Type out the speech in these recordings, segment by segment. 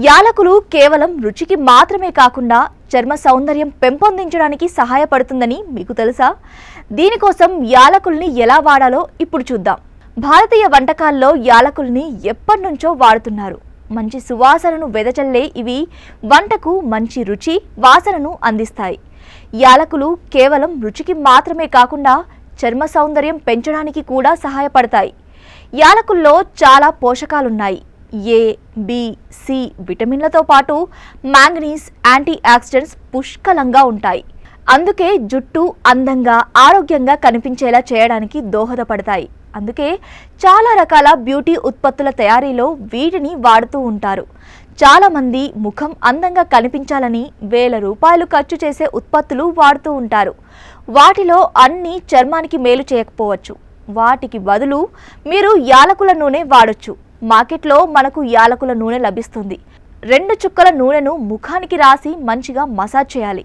యాలకులు కేవలం రుచికి మాత్రమే కాకుండా చర్మ సౌందర్యం పెంపొందించడానికి సహాయపడుతుందని మీకు తెలుసా? దీనికోసం యాలకుల్ని ఎలా వాడాలో ఇప్పుడు చూద్దాం. భారతీయ వంటకాల్లో యాలకుల్ని ఎప్పటినుంచో వాడుతున్నారు. మంచి సువాసనను వెదజల్లే ఇవి వంటకు మంచి రుచి, వాసనను అందిస్తాయి. యాలకులు కేవలం రుచికి మాత్రమే కాకుండా చర్మ సౌందర్యం పెంచడానికి కూడా సహాయపడతాయి. యాలకుల్లో చాలా పోషకాలున్నాయి. ఏ, బి, సి విటమిన్లతో పాటు మ్యాంగనీస్, యాంటీ ఆక్సిడెంట్స్ పుష్కలంగా ఉంటాయి. అందుకే జుట్టు అందంగా, ఆరోగ్యంగా కనిపించేలా చేయడానికి దోహదపడతాయి. అందుకే చాలా రకాల బ్యూటీ ఉత్పత్తుల తయారీలో వీటిని వాడుతూ ఉంటారు. చాలామంది ముఖం అందంగా కనిపించాలని వేల రూపాయలు ఖర్చు చేసే ఉత్పత్తులు వాడుతూ ఉంటారు. వాటిలో అన్నీ చర్మానికి మేలు చేయకపోవచ్చు. వాటికి బదులు మీరు యాలకుల నూనె వాడొచ్చు. మార్కెట్లో మనకు యాలకుల నూనె లభిస్తుంది. 2 చుక్కల నూనెను ముఖానికి రాసి మంచిగా మసాజ్ చేయాలి.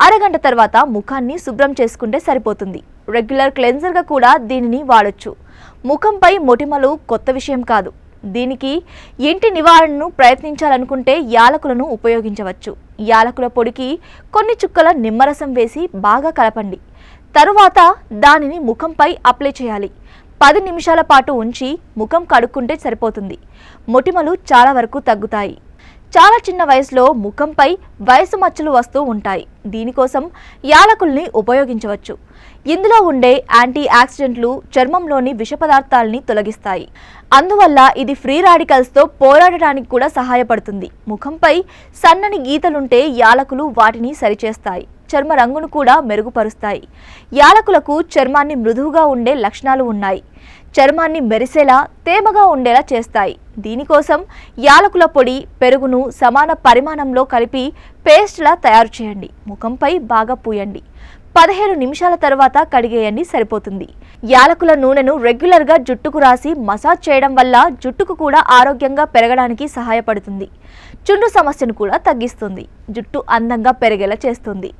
అరగంట తర్వాత ముఖాన్ని శుభ్రం చేసుకుంటే సరిపోతుంది. రెగ్యులర్ క్లెన్జర్గా కూడా దీనిని వాడొచ్చు. ముఖంపై మొటిమలు కొత్త విషయం కాదు. దీనికి ఇంటి నివారణను ప్రయత్నించాలనుకుంటే యాలకులను ఉపయోగించవచ్చు. యాలకుల పొడికి కొన్ని చుక్కల నిమ్మరసం వేసి బాగా కలపండి. తరువాత దానిని ముఖంపై అప్లై చేయాలి. 10 నిమిషాల పాటు ఉంచి ముఖం కడుక్కుంటే సరిపోతుంది. మొటిమలు చాలా వరకు తగ్గుతాయి. చాలా చిన్న వయసులో ముఖంపై వయసు మచ్చలు వస్తూ ఉంటాయి. దీనికోసం యాలకుల్ని ఉపయోగించవచ్చు. ఇందులో ఉండే యాంటీ ఆక్సిడెంట్లు చర్మంలోని విష పదార్థాలని తొలగిస్తాయి. అందువల్ల ఇది ఫ్రీ రాడికల్స్తో పోరాడటానికి కూడా సహాయపడుతుంది. ముఖంపై సన్నని గీతలుంటే యాలకులు వాటిని సరిచేస్తాయి. చర్మ రంగును కూడా మెరుగుపరుస్తాయి. యాలకులకు చర్మాన్ని మృదువుగా ఉండే లక్షణాలు ఉన్నాయి. చర్మాన్ని మెరిసేలా, తేమగా ఉండేలా చేస్తాయి. దీనికోసం యాలకుల పొడి, పెరుగును సమాన పరిమాణంలో కలిపి పేస్ట్లా తయారు చేయండి. ముఖంపై బాగా పూయండి. 15 నిమిషాల తర్వాత కడిగేయండి, సరిపోతుంది. యాలకుల నూనెను రెగ్యులర్గా జుట్టుకు రాసి మసాజ్ చేయడం వల్ల జుట్టుకు కూడా ఆరోగ్యంగా పెరగడానికి సహాయపడుతుంది. చుండ్రు సమస్యను కూడా తగ్గిస్తుంది. జుట్టు అందంగా పెరిగేలా చేస్తుంది.